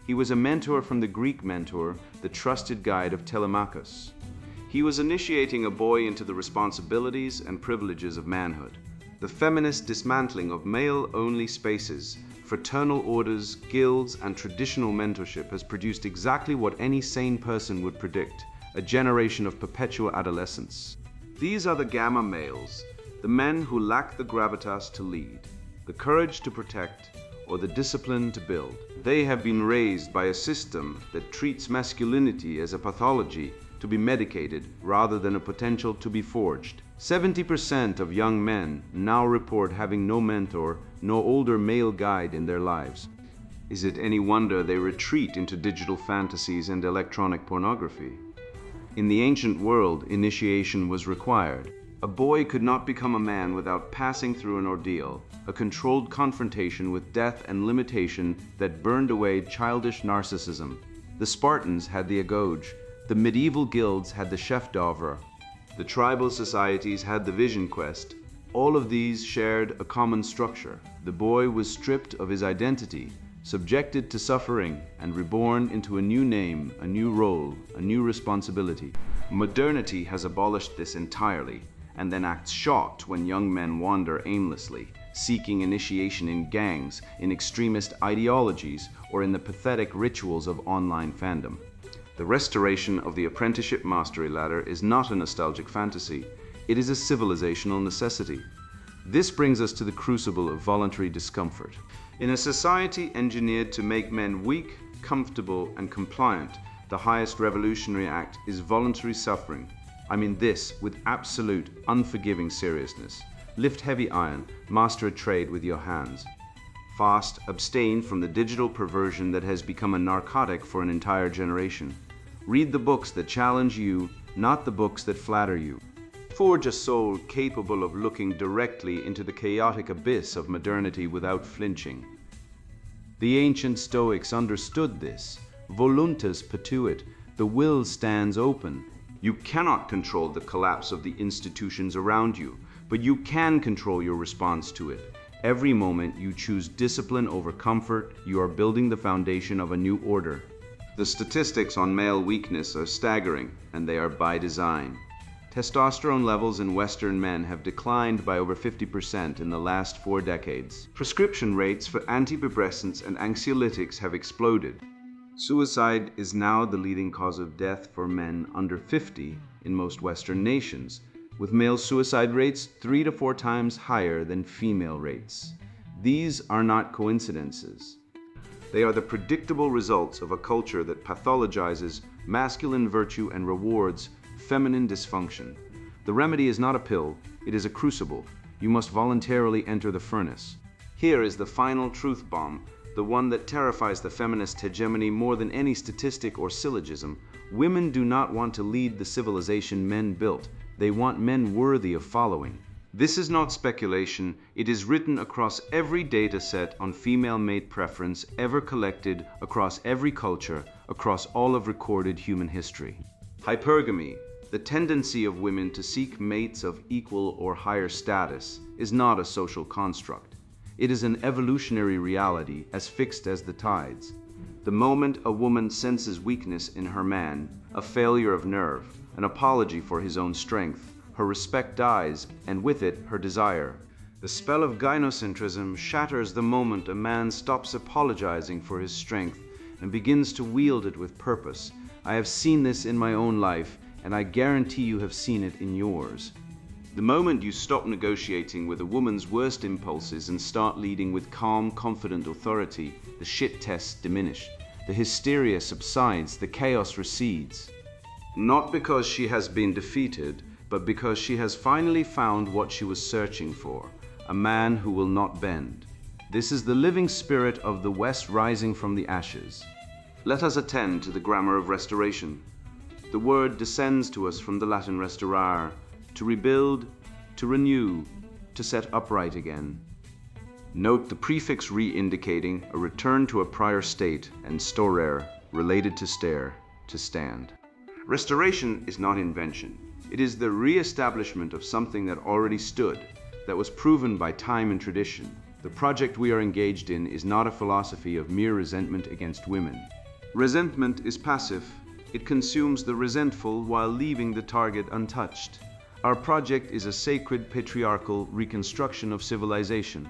He was a mentor from the Greek mentor, the trusted guide of Telemachus. He was initiating a boy into the responsibilities and privileges of manhood. The feminist dismantling of male-only spaces, fraternal orders, guilds, and traditional mentorship has produced exactly what any sane person would predict: a generation of perpetual adolescence. These are the gamma males, the men who lack the gravitas to lead, the courage to protect, or the discipline to build. They have been raised by a system that treats masculinity as a pathology to be medicated rather than a potential to be forged. 70% of young men now report having no mentor, no older male guide in their lives. Is it any wonder they retreat into digital fantasies and electronic pornography? In the ancient world, initiation was required. A boy could not become a man without passing through an ordeal, a controlled confrontation with death and limitation that burned away childish narcissism. The Spartans had the agoge, the medieval guilds had the chef d'oeuvre, the tribal societies had the vision quest. All of these shared a common structure. The boy was stripped of his identity, subjected to suffering, and reborn into a new name, a new role, a new responsibility. Modernity has abolished this entirely, and then acts shocked when young men wander aimlessly, seeking initiation in gangs, in extremist ideologies, or in the pathetic rituals of online fandom. The restoration of the apprenticeship mastery ladder is not a nostalgic fantasy, it is a civilizational necessity. This brings us to the crucible of voluntary discomfort. In a society engineered to make men weak, comfortable, and compliant, the highest revolutionary act is voluntary suffering. I mean this with absolute, unforgiving seriousness. Lift heavy iron, master a trade with your hands. Fast, abstain from the digital perversion that has become a narcotic for an entire generation. Read the books that challenge you, not the books that flatter you. Forge a soul capable of looking directly into the chaotic abyss of modernity without flinching. The ancient Stoics understood this. Voluntas patuit, the will stands open. You cannot control the collapse of the institutions around you, but you can control your response to it. Every moment you choose discipline over comfort, you are building the foundation of a new order. The statistics on male weakness are staggering, and they are by design. Testosterone levels in Western men have declined by over 50% in the last 4 decades. Prescription rates for antidepressants and anxiolytics have exploded. Suicide is now the leading cause of death for men under 50 in most Western nations, with male suicide rates 3 to 4 times higher than female rates. These are not coincidences. They are the predictable results of a culture that pathologizes masculine virtue and rewards feminine dysfunction. The remedy is not a pill, it is a crucible. You must voluntarily enter the furnace. Here is the final truth bomb, the one that terrifies the feminist hegemony more than any statistic or syllogism. Women do not want to lead the civilization men built. They want men worthy of following. This is not speculation, it is written across every data set on female mate preference ever collected across every culture, across all of recorded human history. Hypergamy, the tendency of women to seek mates of equal or higher status, is not a social construct. It is an evolutionary reality as fixed as the tides. The moment a woman senses weakness in her man, a failure of nerve, an apology for his own strength, her respect dies, and with it, her desire. The spell of gynocentrism shatters the moment a man stops apologizing for his strength and begins to wield it with purpose. I have seen this in my own life, and I guarantee you have seen it in yours. The moment you stop negotiating with a woman's worst impulses and start leading with calm, confident authority, the shit tests diminish. The hysteria subsides, the chaos recedes. Not because she has been defeated, but because she has finally found what she was searching for, a man who will not bend. This is the living spirit of the West rising from the ashes. Let us attend to the grammar of restoration. The word descends to us from the Latin restaurare, to rebuild, to renew, to set upright again. Note the prefix re indicating a return to a prior state, and storere, related to stare, to stand. Restoration is not invention. It is the re-establishment of something that already stood, that was proven by time and tradition. The project we are engaged in is not a philosophy of mere resentment against women. Resentment is passive. It consumes the resentful while leaving the target untouched. Our project is a sacred patriarchal reconstruction of civilization.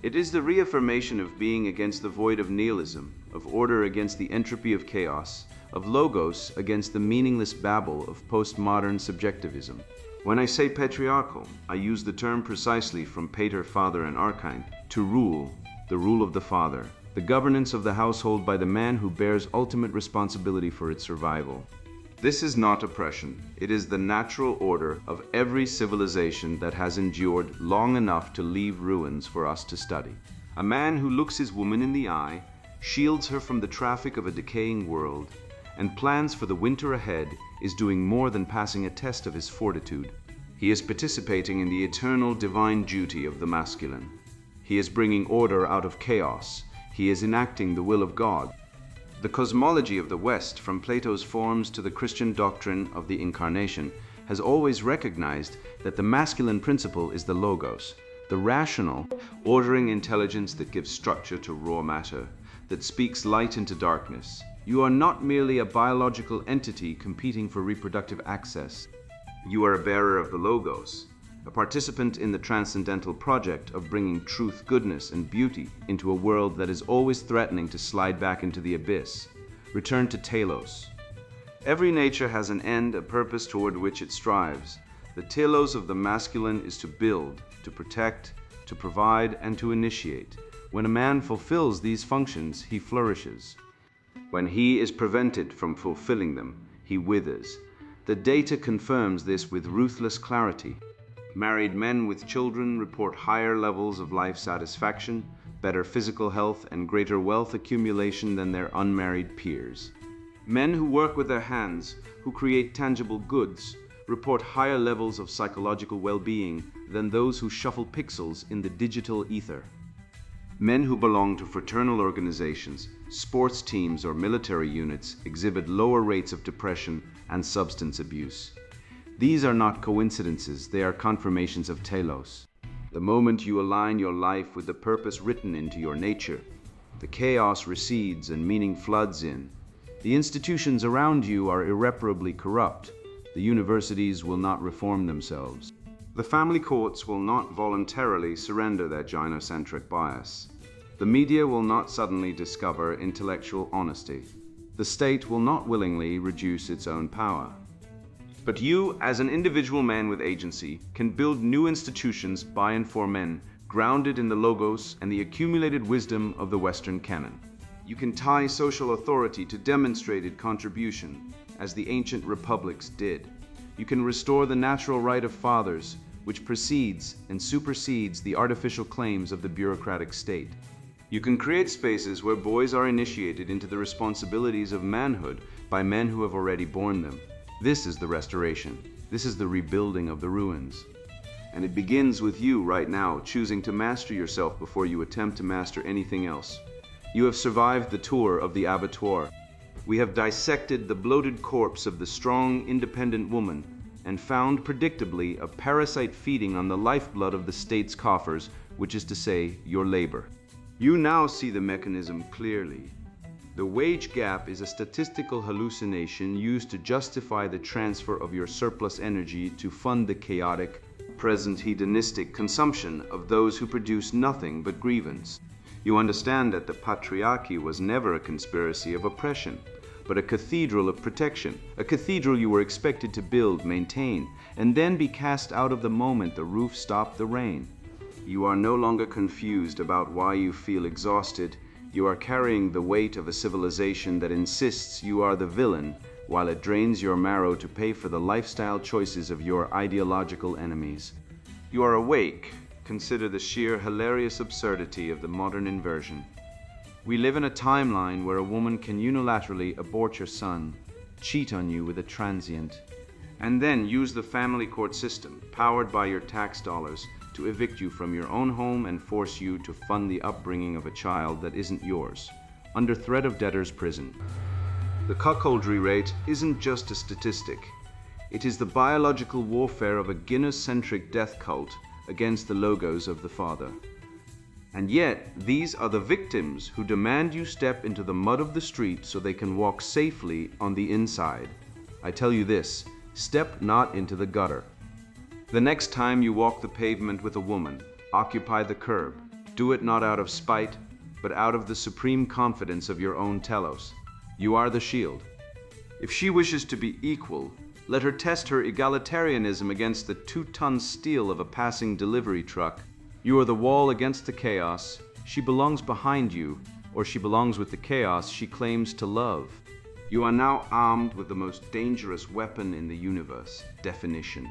It is the reaffirmation of being against the void of nihilism, of order against the entropy of chaos, of logos against the meaningless babble of postmodern subjectivism. When I say patriarchal, I use the term precisely from pater, father, and archein, to rule, the rule of the father, the governance of the household by the man who bears ultimate responsibility for its survival. This is not oppression. It is the natural order of every civilization that has endured long enough to leave ruins for us to study. A man who looks his woman in the eye, shields her from the traffic of a decaying world, and plans for the winter ahead is doing more than passing a test of his fortitude. He is participating in the eternal divine duty of the masculine. He is bringing order out of chaos. He is enacting the will of God. The cosmology of the West, from Plato's forms to the Christian doctrine of the Incarnation, has always recognized that the masculine principle is the logos, the rational, ordering intelligence that gives structure to raw matter, that speaks light into darkness. You are not merely a biological entity competing for reproductive access. You are a bearer of the logos, a participant in the transcendental project of bringing truth, goodness, and beauty into a world that is always threatening to slide back into the abyss. Return to telos. Every nature has an end, a purpose toward which it strives. The telos of the masculine is to build, to protect, to provide, and to initiate. When a man fulfills these functions, he flourishes. When he is prevented from fulfilling them, he withers. The data confirms this with ruthless clarity. Married men with children report higher levels of life satisfaction, better physical health, and greater wealth accumulation than their unmarried peers. Men who work with their hands, who create tangible goods, report higher levels of psychological well-being than those who shuffle pixels in the digital ether. Men who belong to fraternal organizations, sports teams, or military units exhibit lower rates of depression and substance abuse. These are not coincidences, they are confirmations of telos. The moment you align your life with the purpose written into your nature, the chaos recedes and meaning floods in. The institutions around you are irreparably corrupt. The universities will not reform themselves. The family courts will not voluntarily surrender their gynocentric bias. The media will not suddenly discover intellectual honesty. The state will not willingly reduce its own power. But you, as an individual man with agency, can build new institutions by and for men, grounded in the logos and the accumulated wisdom of the Western canon. You can tie social authority to demonstrated contribution, as the ancient republics did. You can restore the natural right of fathers, which precedes and supersedes the artificial claims of the bureaucratic state. You can create spaces where boys are initiated into the responsibilities of manhood by men who have already borne them. This is the restoration. This is the rebuilding of the ruins. And it begins with you right now, choosing to master yourself before you attempt to master anything else. You have survived the tour of the abattoir. We have dissected the bloated corpse of the strong, independent woman and found, predictably, a parasite feeding on the lifeblood of the state's coffers, which is to say, your labor. You now see the mechanism clearly. The wage gap is a statistical hallucination used to justify the transfer of your surplus energy to fund the chaotic, present hedonistic consumption of those who produce nothing but grievance. You understand that the patriarchy was never a conspiracy of oppression, but a cathedral of protection, a cathedral you were expected to build, maintain, and then be cast out of the moment the roof stopped the rain. You are no longer confused about why you feel exhausted. You are carrying the weight of a civilization that insists you are the villain, while it drains your marrow to pay for the lifestyle choices of your ideological enemies. You are awake. Consider the sheer hilarious absurdity of the modern inversion. We live in a timeline where a woman can unilaterally abort your son, cheat on you with a transient, and then use the family court system, powered by your tax dollars, to evict you from your own home and force you to fund the upbringing of a child that isn't yours, under threat of debtor's prison. The cuckoldry rate isn't just a statistic. It is the biological warfare of a Guinness-centric death cult against the logos of the father. And yet, these are the victims who demand you step into the mud of the street so they can walk safely on the inside. I tell you this, step not into the gutter. The next time you walk the pavement with a woman, occupy the curb. Do it not out of spite, but out of the supreme confidence of your own telos. You are the shield. If she wishes to be equal, let her test her egalitarianism against the 2-ton steel of a passing delivery truck. You are the wall against the chaos. She belongs behind you, or she belongs with the chaos she claims to love. You are now armed with the most dangerous weapon in the universe, definition.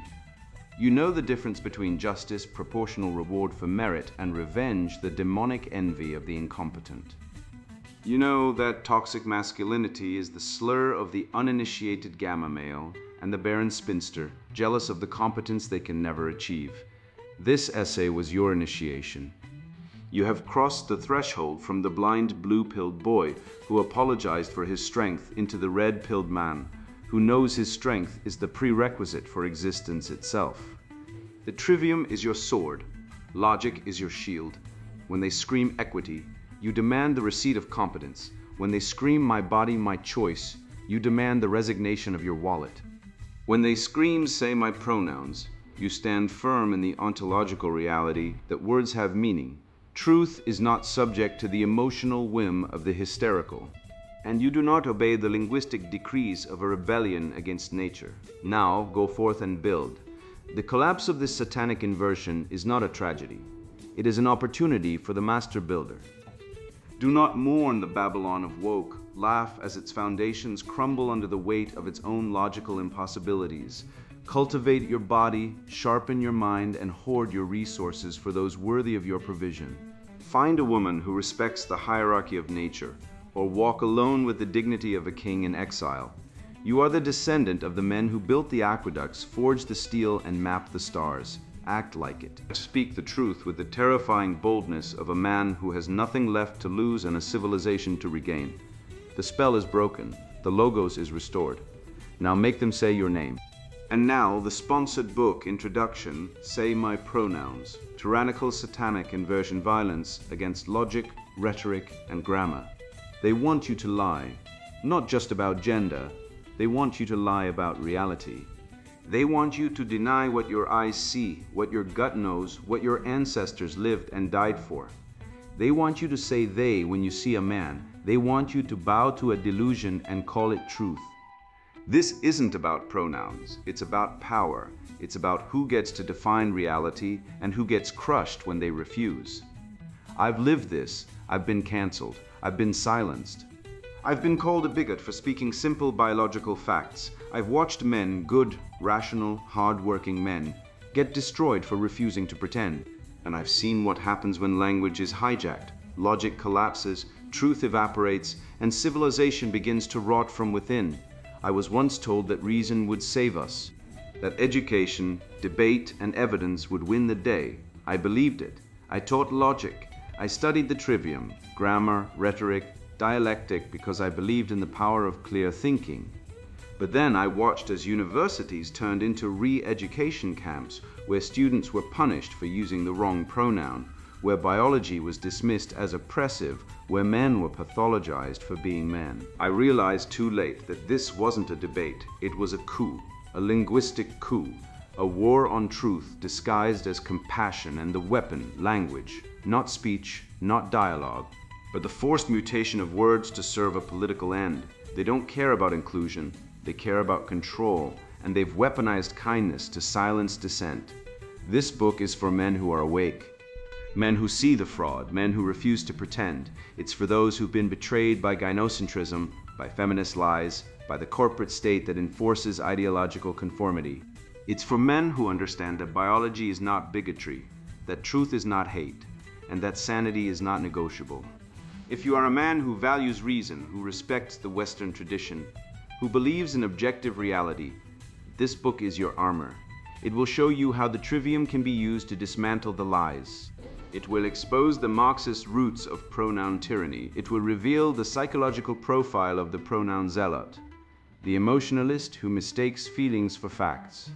You know the difference between justice, proportional reward for merit, and revenge, the demonic envy of the incompetent. You know that toxic masculinity is the slur of the uninitiated gamma male and the barren spinster, jealous of the competence they can never achieve. This essay was your initiation. You have crossed the threshold from the blind blue-pilled boy who apologized for his strength into the red-pilled man who knows his strength is the prerequisite for existence itself. The trivium is your sword. Logic is your shield. When they scream equity, you demand the receipt of competence. When they scream my body, my choice, you demand the resignation of your wallet. When they scream say my pronouns, you stand firm in the ontological reality that words have meaning. Truth is not subject to the emotional whim of the hysterical. And you do not obey the linguistic decrees of a rebellion against nature. Now go forth and build. The collapse of this satanic inversion is not a tragedy. It is an opportunity for the master builder. Do not mourn the Babylon of woke. Laugh as its foundations crumble under the weight of its own logical impossibilities. Cultivate your body, sharpen your mind, and hoard your resources for those worthy of your provision. Find a woman who respects the hierarchy of nature, or walk alone with the dignity of a king in exile. You are the descendant of the men who built the aqueducts, forged the steel, and mapped the stars. Act like it. Speak the truth with the terrifying boldness of a man who has nothing left to lose and a civilization to regain. The spell is broken. The logos is restored. Now make them say your name. And now the sponsored book introduction, Say My Pronouns, tyrannical satanic inversion violence against logic, rhetoric, and grammar. They want you to lie, not just about gender. They want you to lie about reality. They want you to deny what your eyes see, what your gut knows, what your ancestors lived and died for. They want you to say they when you see a man. They want you to bow to a delusion and call it truth. This isn't about pronouns. It's about power. It's about who gets to define reality and who gets crushed when they refuse. I've lived this. I've been canceled. I've been silenced. I've been called a bigot for speaking simple biological facts. I've watched men, good, rational, hard-working men, get destroyed for refusing to pretend. And I've seen what happens when language is hijacked. Logic collapses, truth evaporates, and civilization begins to rot from within. I was once told that reason would save us, that education, debate, and evidence would win the day. I believed it. I taught logic. I studied the trivium, grammar, rhetoric, dialectic because I believed in the power of clear thinking. But then I watched as universities turned into re-education camps where students were punished for using the wrong pronoun, where biology was dismissed as oppressive, where men were pathologized for being men. I realized too late that this wasn't a debate. It was a coup, a linguistic coup, a war on truth disguised as compassion and the weapon, language, not speech, not dialogue, but the forced mutation of words to serve a political end. They don't care about inclusion, they care about control, and they've weaponized kindness to silence dissent. This book is for men who are awake, men who see the fraud, men who refuse to pretend. It's for those who've been betrayed by gynocentrism, by feminist lies, by the corporate state that enforces ideological conformity. It's for men who understand that biology is not bigotry, that truth is not hate, and that sanity is not negotiable. If you are a man who values reason, who respects the Western tradition, who believes in objective reality, this book is your armor. It will show you how the Trivium can be used to dismantle the lies. It will expose the Marxist roots of pronoun tyranny. It will reveal the psychological profile of the pronoun zealot, the emotionalist who mistakes feelings for facts.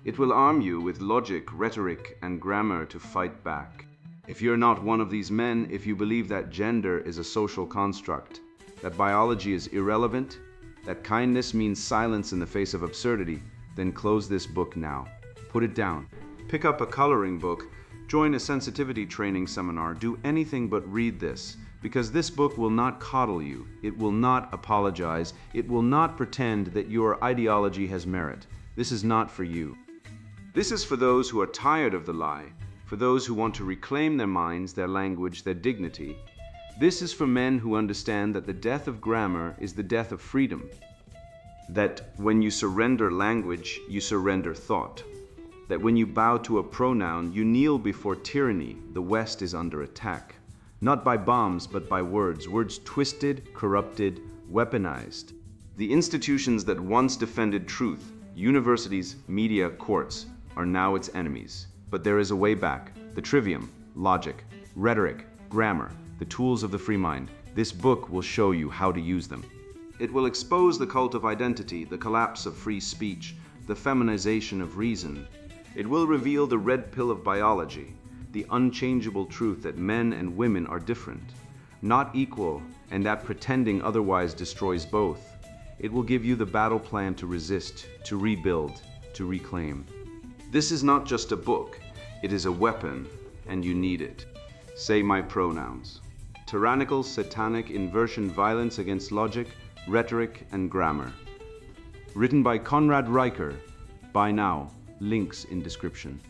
It will arm you with logic, rhetoric, and grammar to fight back. If you're not one of these men, if you believe that gender is a social construct, that biology is irrelevant, that kindness means silence in the face of absurdity, then close this book now. Put it down. Pick up a coloring book, join a sensitivity training seminar, do anything but read this, because this book will not coddle you, it will not apologize, it will not pretend that your ideology has merit. This is not for you. This is for those who are tired of the lie, for those who want to reclaim their minds, their language, their dignity. This is for men who understand that the death of grammar is the death of freedom, that when you surrender language, you surrender thought, that when you bow to a pronoun, you kneel before tyranny. The West is under attack, not by bombs, but by words, words twisted, corrupted, weaponized. The institutions that once defended truth, universities, media, courts, are now its enemies. But there is a way back. The Trivium, logic, rhetoric, grammar, the tools of the free mind. This book will show you how to use them. It will expose the cult of identity, the collapse of free speech, the feminization of reason. It will reveal the red pill of biology, the unchangeable truth that men and women are different, not equal, and that pretending otherwise destroys both. It will give you the battle plan to resist, to rebuild, to reclaim. This is not just a book, it is a weapon, and you need it. Say My Pronouns. Tyrannical, satanic, inversion, violence against logic, rhetoric, and grammar. Written by Conrad Riker. Buy now. Links in description.